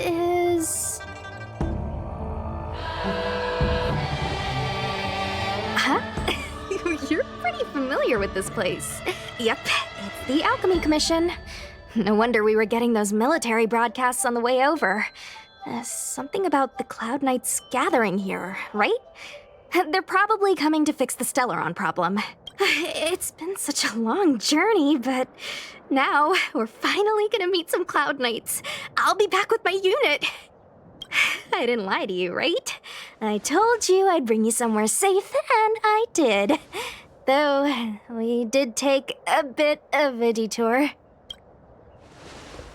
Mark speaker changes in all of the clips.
Speaker 1: is... Huh? You're pretty familiar with this place. Yep, it's the Alchemy Commission. No wonder we were getting those military broadcasts on the way over. Something about the Cloud Knights gathering here, right? They're probably coming to fix the Stellaron problem. It's been such a long journey, but now we're finally gonna meet some Cloud Knights. I'll be back with my unit. I didn't lie to you, right? I told you I'd bring you somewhere safe, and I did. Though, we did take a bit of a detour.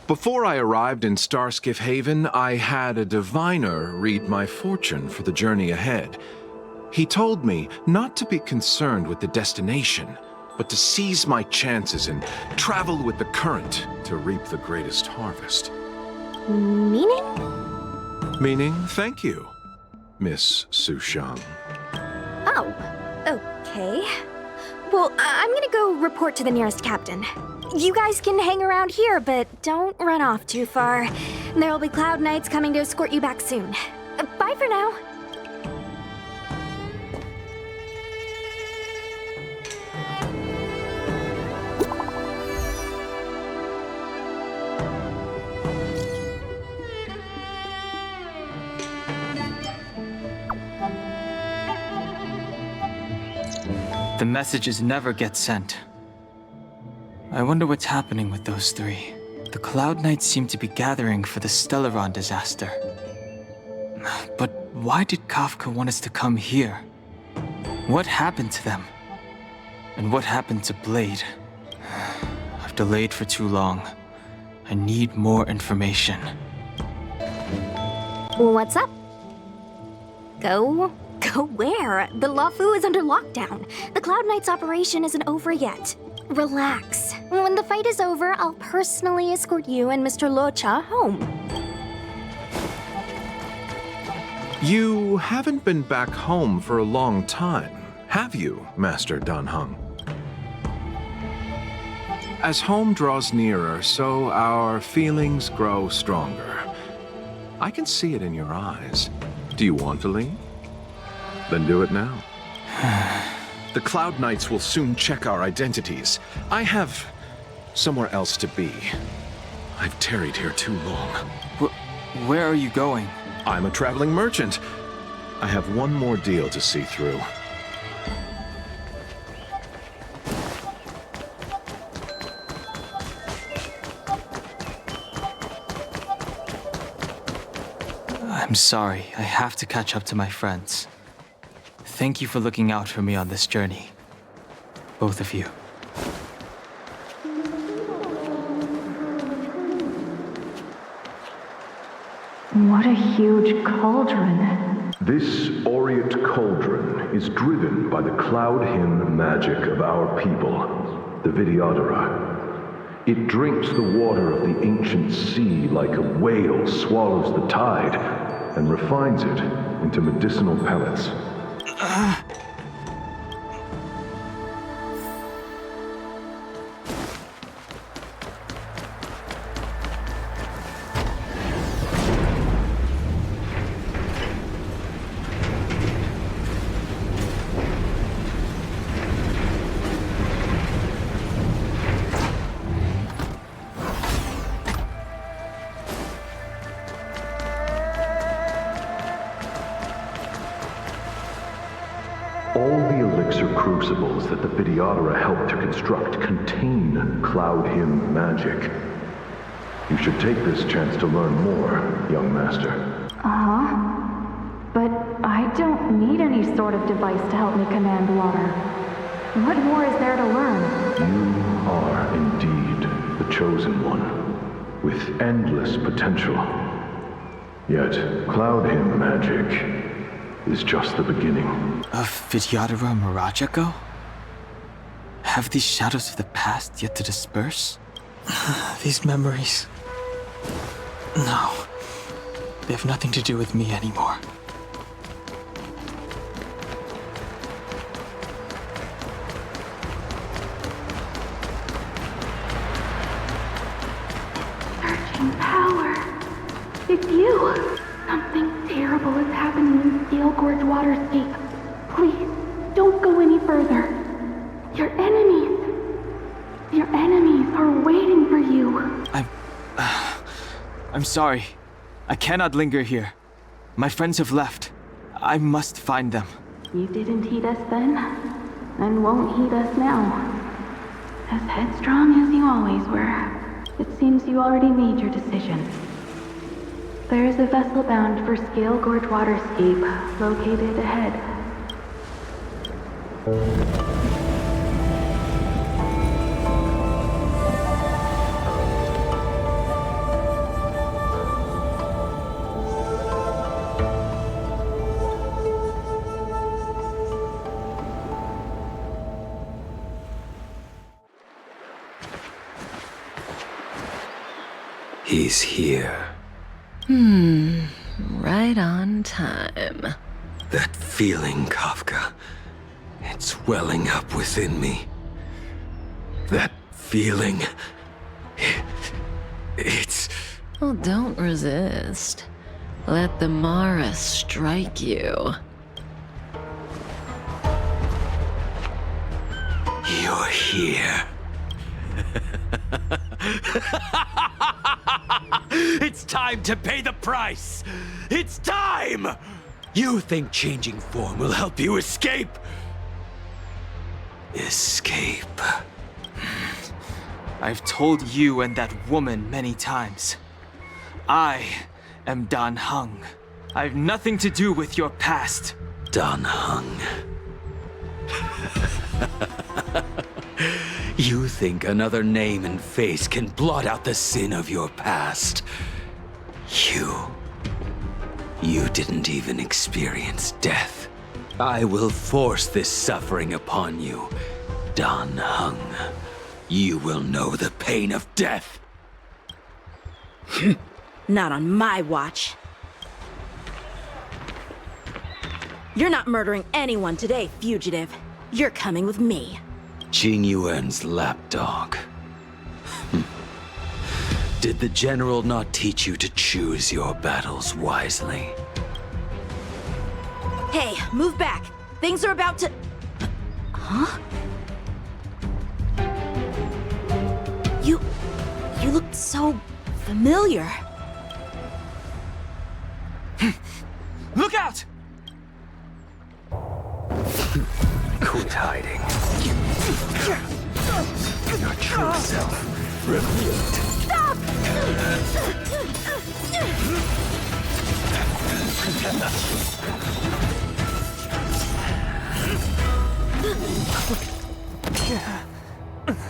Speaker 2: Before I arrived in Starskiff Haven, I had a diviner read my fortune for the journey ahead. He told me not to be concerned with the destination, but to seize my chances and travel with the current to reap the greatest harvest.
Speaker 1: Meaning?
Speaker 2: Meaning, thank you, Miss Sushang.
Speaker 1: Oh, okay. Well, I'm gonna go report to the nearest captain. You guys can hang around here, but don't run off too far. There'll be Cloud Knights coming to escort you back soon. Bye for now.
Speaker 3: The messages never get sent. I wonder what's happening with those three. The Cloud Knights seem to be gathering for the Stellaron disaster. But why did Kafka want us to come here? What happened to them? And what happened to Blade? I've delayed for too long. I need more information.
Speaker 1: What's up? Go where? The Lafu is under lockdown. The Cloud Knights operation isn't over yet. Relax. When the fight is over, I'll personally escort you and Mr. Locha home.
Speaker 2: You haven't been back home for a long time, have you, Master Danheng? As home draws nearer, so our feelings grow stronger. I can see it in your eyes. Do you want to leave? Then do it now. The Cloud Knights will soon check our identities. I have somewhere else to be. I've tarried here too long.
Speaker 3: Where are you going?
Speaker 2: I'm a traveling merchant. I have one more deal to see through.
Speaker 3: I'm sorry, I have to catch up to my friends. Thank you for looking out for me on this journey. Both of you.
Speaker 4: What a huge cauldron.
Speaker 5: This aureate cauldron is driven by the cloud hymn magic of our people, the Vidyadhara. It drinks the water of the ancient sea like a whale swallows the tide and refines it into medicinal pellets. All the elixir crucibles that the Vidyadhara helped to construct contain cloud hymn magic. You should take this chance to learn more, young master.
Speaker 4: But I don't need any sort of device to help me command water. What more is there to learn?
Speaker 5: You are indeed the chosen one, with endless potential. Yet, cloud hymn magic is just the beginning.
Speaker 3: Of Vidyadhara Mirajago? Have these shadows of the past yet to disperse? These memories... No. They have nothing to do with me anymore.
Speaker 4: Searching power. It's you! Something terrible is happening in Steel Gorge Waterscape. Please, don't go any further. Your enemies are waiting for you.
Speaker 3: I'm sorry. I cannot linger here. My friends have left. I must find them.
Speaker 4: You didn't heed us then, and won't heed us now. As headstrong as you always were, it seems you already made your decision. There is a vessel bound for Scale Gorge Waterscape, located ahead.
Speaker 6: He's here.
Speaker 7: Right on time.
Speaker 6: That feeling, Kafka. It's welling up within me. That feeling. It's...
Speaker 7: Well, don't resist. Let the Mara strike you.
Speaker 6: You're here. It's time to pay the price! It's time! You think changing form will help you escape? Escape.
Speaker 3: I've told you and that woman many times. I am Dan Heng. I've nothing to do with your past.
Speaker 6: Dan Heng. You think another name and face can blot out the sin of your past? You didn't even experience death. I will force this suffering upon you, Dan Heng. You will know the pain of death.
Speaker 8: Not on my watch. You're not murdering anyone today, fugitive. You're coming with me.
Speaker 6: Jing Yuan's lapdog. Did the general not teach you to choose your battles wisely?
Speaker 8: Hey, move back. Things are about to... Huh? You looked so familiar.
Speaker 3: Look out!
Speaker 6: Quit hiding. Your true self revealed.
Speaker 8: Stop!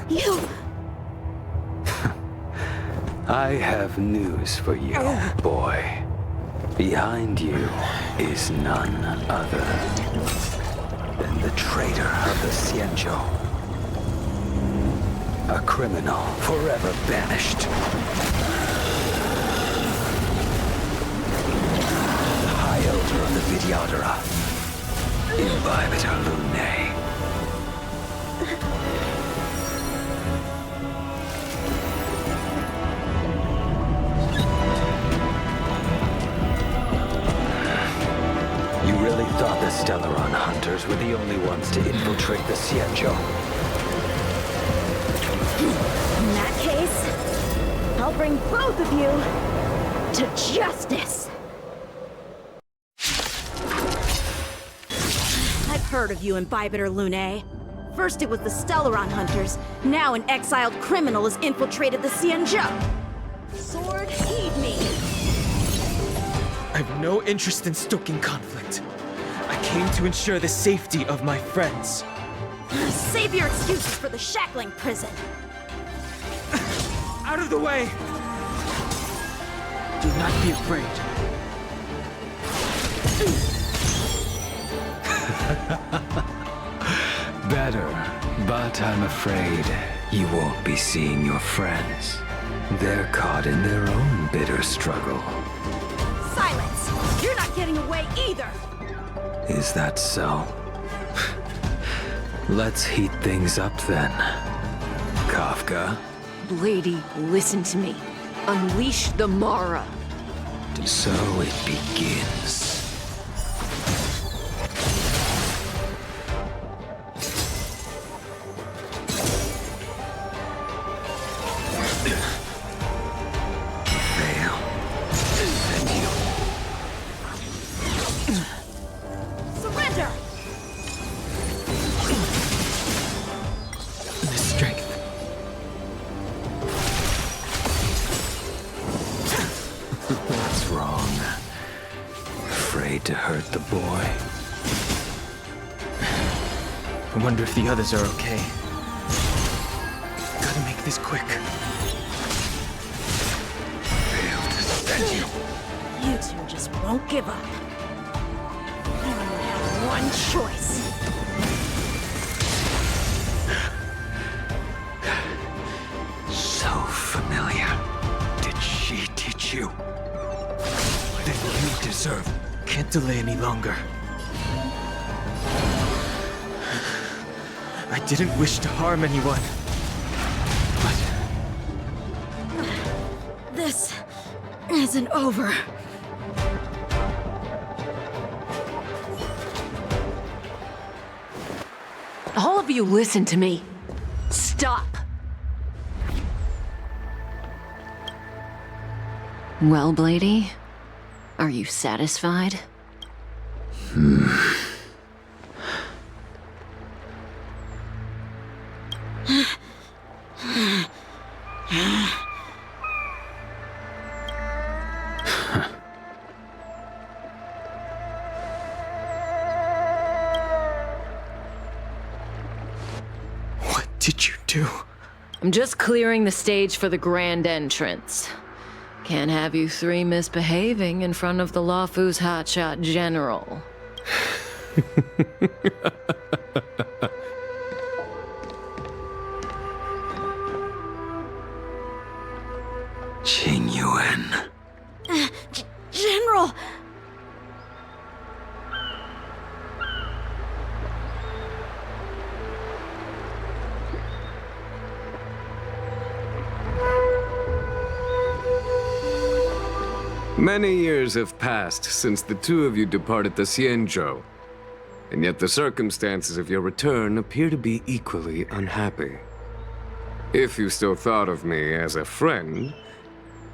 Speaker 8: You...
Speaker 6: I have news for you, boy. Behind you is none other than the traitor of the Xianzhou. A criminal forever banished. The High Elder of the Vidyadhara. Imbibitor Lunae. You really thought the Stellaron hunters were the only ones to infiltrate the Xianzhou?
Speaker 8: In that case, I'll bring both of you to justice. I've heard of you, Imbibitor Lunae. First it was the Stellaron hunters, now an exiled criminal has infiltrated the Xianzhou. Sword, heed me.
Speaker 3: I have no interest in stoking conflict. I came to ensure the safety of my friends.
Speaker 8: Save your excuses for the shackling prison.
Speaker 3: Out of the way! Do not be afraid.
Speaker 6: Better, but I'm afraid you won't be seeing your friends. They're caught in their own bitter struggle.
Speaker 8: Silence! You're not getting away either!
Speaker 6: Is that so? Let's heat things up then. Kafka?
Speaker 7: Lady, listen to me. Unleash the Mara.
Speaker 6: So it begins. Fail. And you.
Speaker 8: Surrender!
Speaker 3: The strength.
Speaker 6: What's wrong? Afraid to hurt the boy?
Speaker 3: I wonder if the others are okay. Gotta make this quick.
Speaker 6: Failed to send you.
Speaker 8: You two just won't give up. You only have one choice.
Speaker 6: So familiar. Did she teach you? What did you deserve?
Speaker 3: Can't delay any longer. I didn't wish to harm anyone. But
Speaker 8: This isn't over.
Speaker 7: All of you listen to me. Stop. Well, Blady, are you satisfied?
Speaker 3: what did you do?
Speaker 7: I'm just clearing the stage for the grand entrance. Can't have you three misbehaving in front of the Lawfu's hotshot general.
Speaker 6: Qing Yuan.
Speaker 8: General!
Speaker 9: Many years have passed since the two of you departed the Xianzhou, and yet the circumstances of your return appear to be equally unhappy. If you still thought of me as a friend,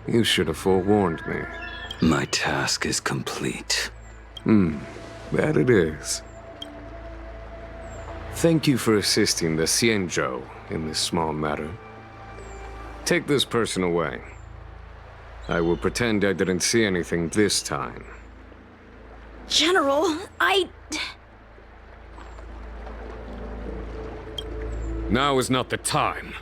Speaker 9: you should have forewarned me.
Speaker 6: My task is complete.
Speaker 9: That it is. Thank you for assisting the Xianzhou in this small matter. Take this person away. I will pretend I didn't see anything this time.
Speaker 8: General,
Speaker 9: Now is not the time.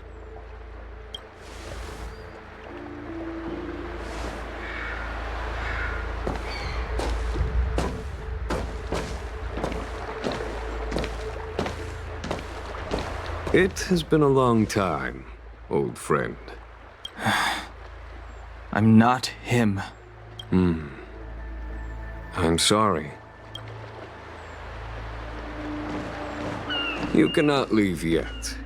Speaker 9: It has been a long time, old friend.
Speaker 3: I'm not him.
Speaker 9: I'm sorry. You cannot leave yet.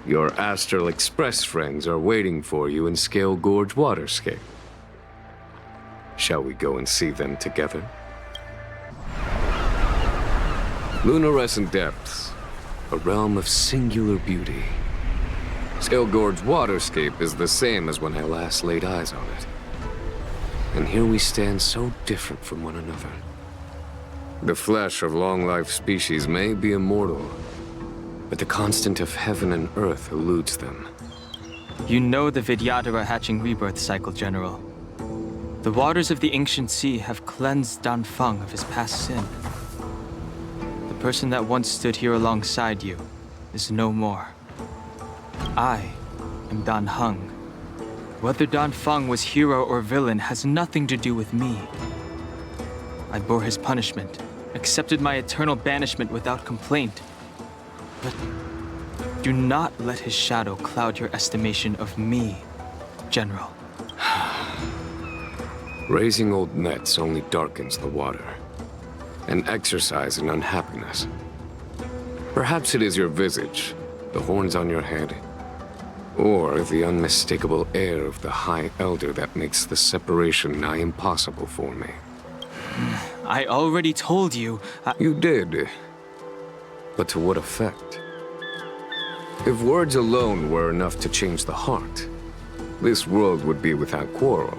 Speaker 9: Your Astral Express friends are waiting for you in Scale Gorge Waterscape. Shall we go and see them together? Lunarescent Depths, a realm of singular beauty. Scale Gorge Waterscape is the same as when I last laid eyes on it. And here we stand so different from one another. The flesh of long-life species may be immortal, but the constant of heaven and earth eludes them.
Speaker 3: You know the Vidyadhara hatching rebirth cycle, General. The waters of the ancient sea have cleansed Dan Feng of his past sin. The person that once stood here alongside you is no more. I am Dan Heng. Whether Dan Feng was hero or villain has nothing to do with me. I bore his punishment, accepted my eternal banishment without complaint. But do not let his shadow cloud your estimation of me, General.
Speaker 9: Raising old nets only darkens the water, an exercise in unhappiness. Perhaps it is your visage, the horns on your head, or the unmistakable air of the High Elder that makes the separation nigh impossible for me.
Speaker 3: I already told you.
Speaker 9: You did. But to what effect? If words alone were enough to change the heart, this world would be without quarrel.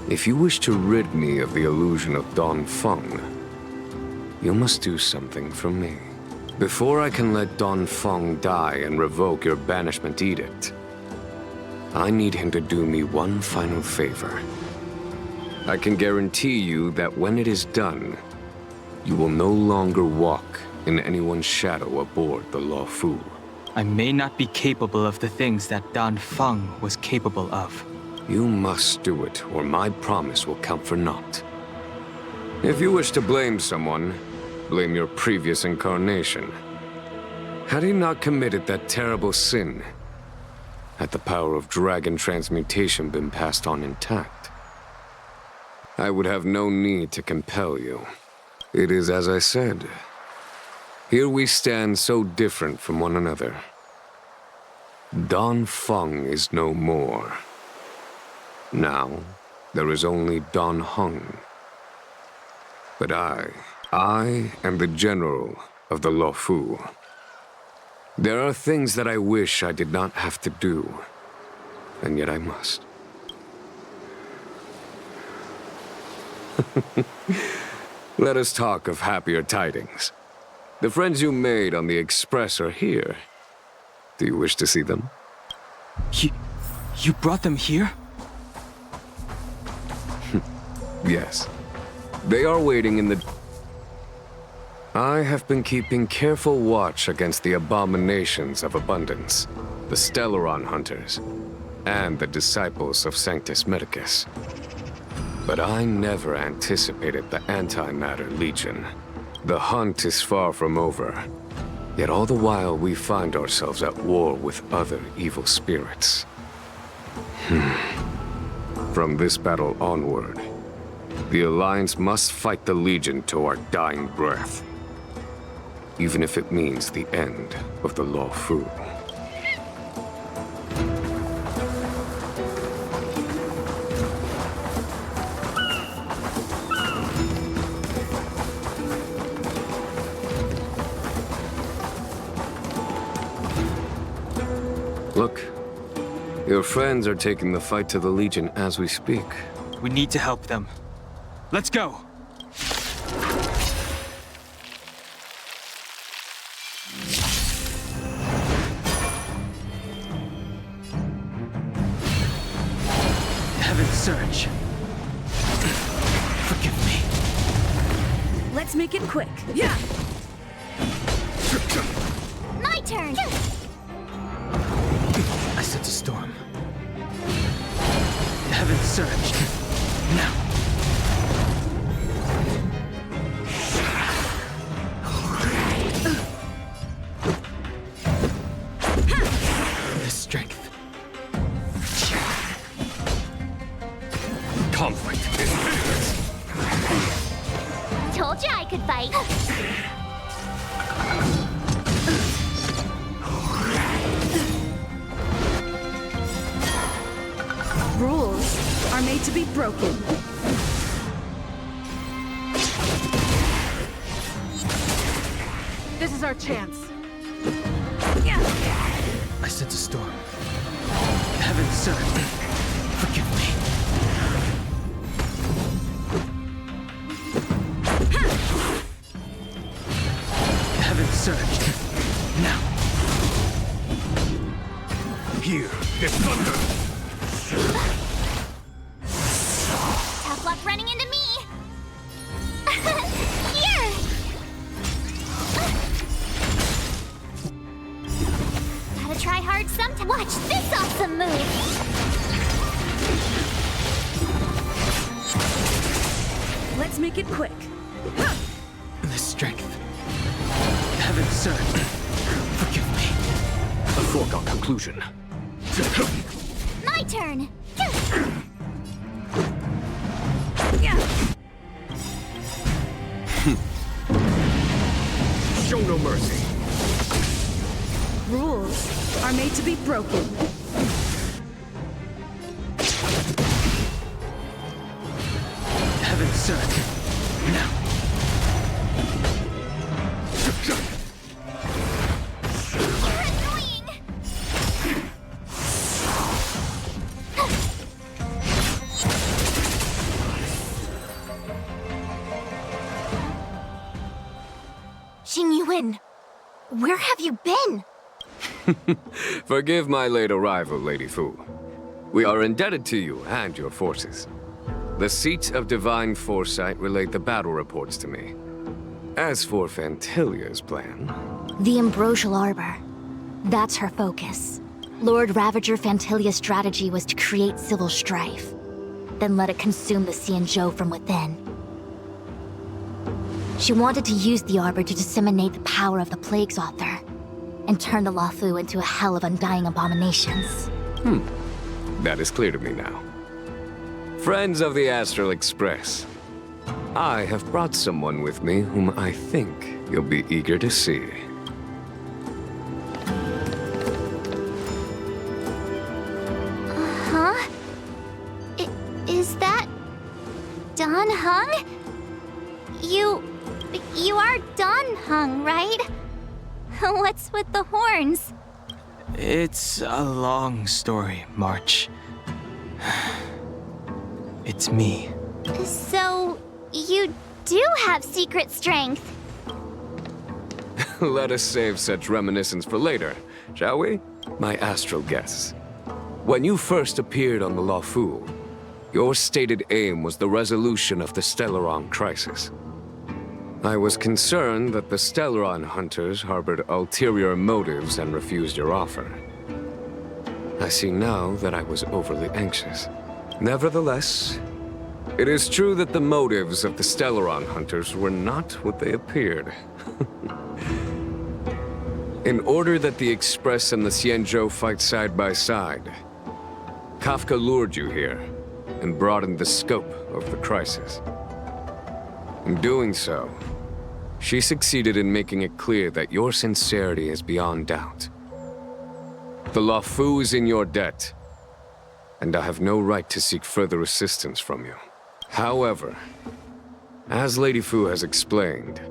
Speaker 9: If you wish to rid me of the illusion of Dongfeng, you must do something for me. Before I can let Dongfeng die and revoke your banishment edict, I need him to do me one final favor. I can guarantee you that when it is done, you will no longer walk in anyone's shadow aboard the Luofu.
Speaker 3: I may not be capable of the things that Dongfeng was capable of.
Speaker 9: You must do it, or my promise will count for naught. If you wish to blame someone, blame your previous incarnation. Had he not committed that terrible sin, had the power of dragon transmutation been passed on intact, I would have no need to compel you. It is as I said. Here we stand so different from one another. Dongfeng is no more. Now, there is only Dongheng. But I am the general of the Luofu. There are things that I wish I did not have to do, and yet I must. Let us talk of happier tidings. The friends you made on the Express are here. Do you wish to see them?
Speaker 3: You brought them here?
Speaker 9: Yes. They are waiting in the... I have been keeping careful watch against the abominations of abundance, the Stellaron hunters, and the disciples of Sanctus Medicus. But I never anticipated the Antimatter Legion. The hunt is far from over, yet all the while we find ourselves at war with other evil spirits. From this battle onward, the Alliance must fight the Legion to our dying breath, even if it means the end of the Luofu. Look, your friends are taking the fight to the Legion as we speak.
Speaker 3: We need to help them. Let's go! Heaven's Surge. Forgive me.
Speaker 8: Let's make it quick. Yeah!
Speaker 1: My turn!
Speaker 3: I sense a storm. Heaven's Surge. Now. The strength.
Speaker 9: Conflict.
Speaker 1: Told you I could fight.
Speaker 8: Rules are made to be broken. This is our chance.
Speaker 3: I sense a storm. Heaven's Surge. Forgive me. Heaven's Surge. Now.
Speaker 9: Here, the thunder!
Speaker 1: Tough luck running into me! Here! Gotta try hard sometime. Watch this awesome move!
Speaker 8: Let's make it quick.
Speaker 3: The strength. Heaven's Surge. Forgive me.
Speaker 9: A foregone conclusion.
Speaker 1: My turn!
Speaker 9: Show no mercy.
Speaker 8: Rules are made to be broken.
Speaker 3: Heaven sent. Now.
Speaker 1: Xingyuan, where have you been?
Speaker 9: Forgive my late arrival, Lady Fu. We are indebted to you and your forces. The Seat of Divine Foresight relayed the battle reports to me. As for Fantilia's plan...
Speaker 1: The Ambrosial Arbor. That's her focus. Lord Ravager Fantilia's strategy was to create civil strife, then let it consume the Xianzhou from within. She wanted to use the Arbor to disseminate the power of the Plague's author, and turn the Luofu into a hell of undying abominations.
Speaker 9: That is clear to me now. Friends of the Astral Express, I have brought someone with me whom I think you'll be eager to see.
Speaker 1: Huh? Is that... Dan Heng? You are Dan Heng, right? What's with the horns?
Speaker 3: It's a long story, March. It's me.
Speaker 1: So, you do have secret strength.
Speaker 9: Let us save such reminiscence for later, shall we? My astral guests. When you first appeared on the Luofu, your stated aim was the resolution of the Stellaron crisis. I was concerned that the Stellaron hunters harbored ulterior motives and refused your offer. I see now that I was overly anxious. Nevertheless, it is true that the motives of the Stellaron hunters were not what they appeared. In order that the Express and the Xianzhou fight side by side, Kafka lured you here and broadened the scope of the crisis. In doing so, she succeeded in making it clear that your sincerity is beyond doubt. The Luofu is in your debt, and I have no right to seek further assistance from you. However, as Lady Fu has explained,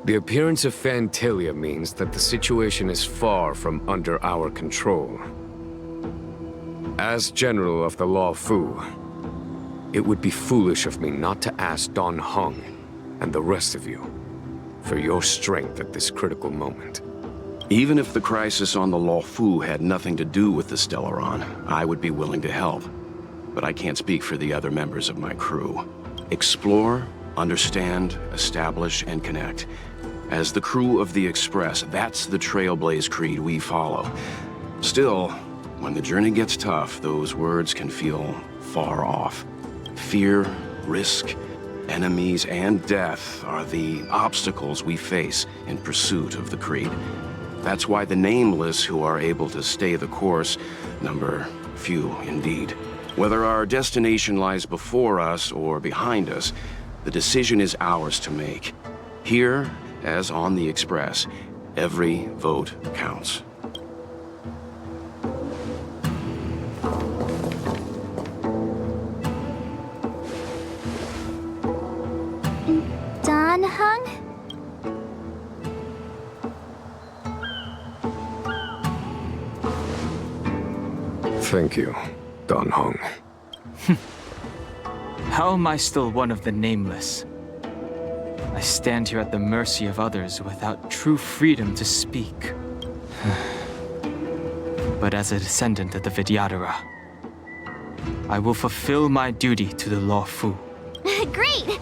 Speaker 9: the appearance of Fantilia means that the situation is far from under our control. As General of the Luofu, it would be foolish of me not to ask Dan Heng and the rest of you for your strength at this critical moment.
Speaker 10: Even if the crisis on the Luofu had nothing to do with the Stellaron, I would be willing to help. But I can't speak for the other members of my crew. Explore, understand, establish, and connect. As the crew of the Express, that's the Trailblaze creed we follow. Still, when the journey gets tough, those words can feel far off. Fear, risk, enemies, and death are the obstacles we face in pursuit of the creed. That's why the nameless who are able to stay the course number few indeed. Whether our destination lies before us or behind us, the decision is ours to make. Here, as on the Express, every vote counts.
Speaker 1: Dan Heng?
Speaker 9: Thank you, Dan Heng.
Speaker 3: How am I still one of the nameless? I stand here at the mercy of others without true freedom to speak. But as a descendant of the Vidyadhara, I will fulfill my duty to the Luofu.
Speaker 1: Great!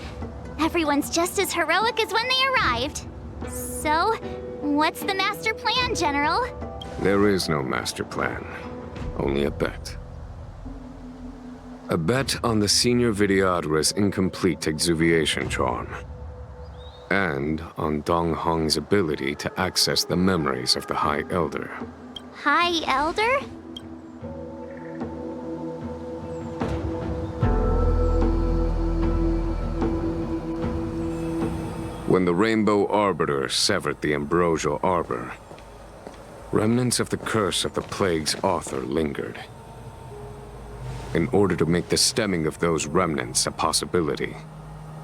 Speaker 1: Everyone's just as heroic as when they arrived. So, what's the master plan, General?
Speaker 9: There is no master plan, only a bet. A bet on the Senior Vidyadhara's incomplete exuviation charm. And on Dan Heng's ability to access the memories of the High Elder.
Speaker 1: High Elder?
Speaker 9: When the Rainbow Arbiter severed the Ambrosial Arbor, Remnants of the curse of the plague's author lingered. In order to make the stemming of those remnants a possibility,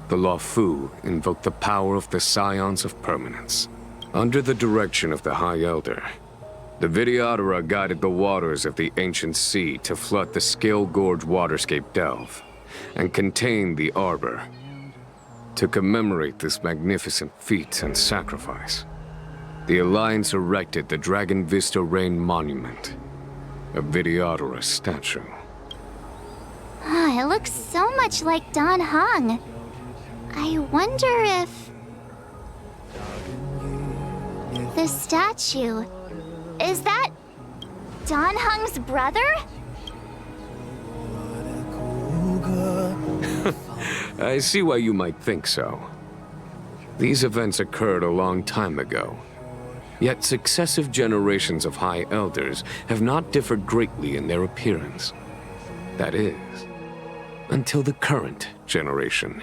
Speaker 9: the Luofu invoked the power of the Scions of Permanence. Under the direction of the High Elder, the Videodora guided the waters of the ancient sea to flood the Scale Gorge waterscape delve and contain the Arbor. To commemorate this magnificent feat and sacrifice, the Alliance erected the Dragon Vista Rain Monument, a Videodora statue.
Speaker 11: It looks so much like Dan Heng. I wonder if... the statue... is that... Dan Heng's brother?
Speaker 9: I see why you might think so. These events occurred a long time ago. Yet successive generations of High Elders have not differed greatly in their appearance. That is, until the current generation.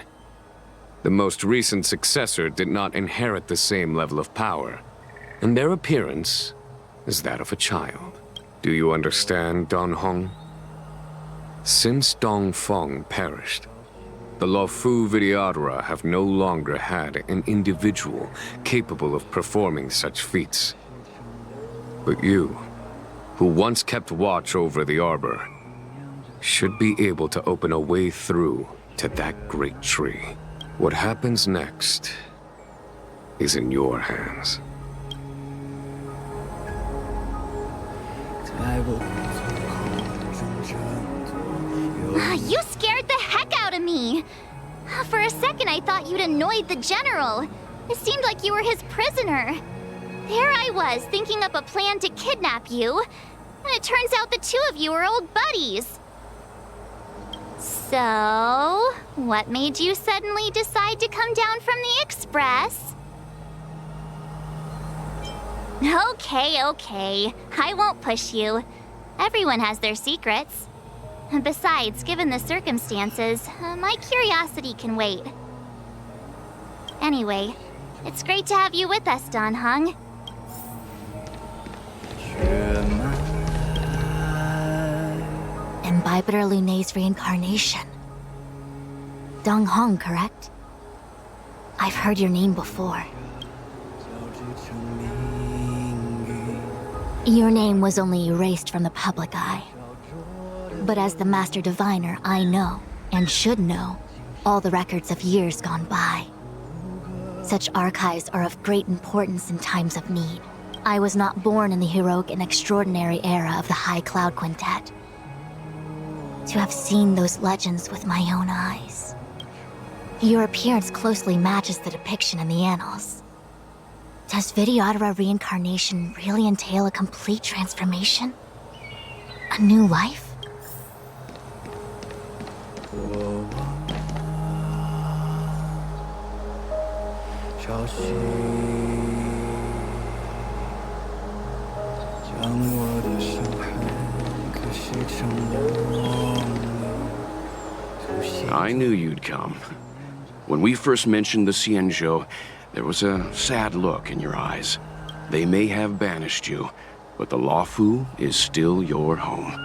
Speaker 9: The most recent successor did not inherit the same level of power, and their appearance is that of a child. Do you understand, Dan Heng? Since Dongfeng perished, the Luofu Videodora have no longer had an individual capable of performing such feats. But you, who once kept watch over the Arbor, should be able to open a way through to that great tree. What happens next is in your hands.
Speaker 11: You scared the heck out of me! For a second I thought you'd annoyed the General. It seemed like you were his prisoner. There I was, thinking up a plan to kidnap you, and it turns out the two of you are old buddies. So, what made you suddenly decide to come down from the Express? Okay. I won't push you. Everyone has their secrets. Besides, given the circumstances, my curiosity can wait. Anyway, it's great to have you with us, Dan Heng.
Speaker 12: Imbibitor Lunay's reincarnation. Dan Heng, correct? I've heard your name before. Your name was only erased from the public eye. But as the Master Diviner, I know, and should know, all the records of years gone by. Such archives are of great importance in times of need. I was not born in the heroic and extraordinary era of the High Cloud Quintet. To have seen those legends with my own eyes. Your appearance closely matches the depiction in the annals. Does Videodora reincarnation really entail a complete transformation? A new life?
Speaker 10: I knew you'd come. When we first mentioned the Xianzhou, there was a sad look in your eyes. They may have banished you, but the Luofu is still your home.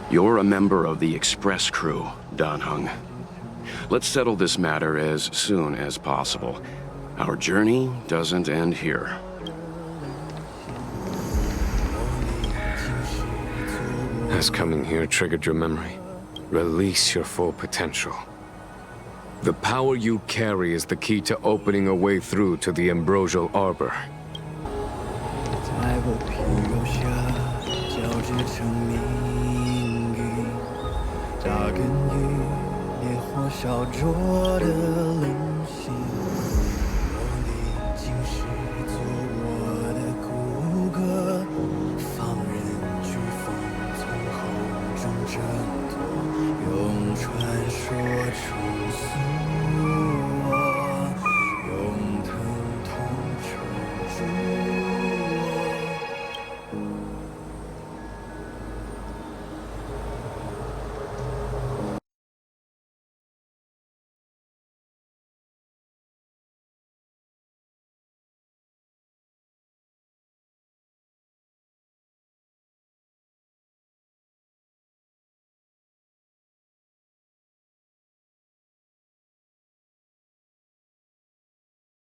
Speaker 10: You're a member of the Express crew, Dan Heng. Let's settle this matter as soon as possible. Our journey doesn't end here.
Speaker 9: Has coming here triggered your memory? Release your full potential. The power you carry is the key to opening a way through to the Ambrosial Arbor.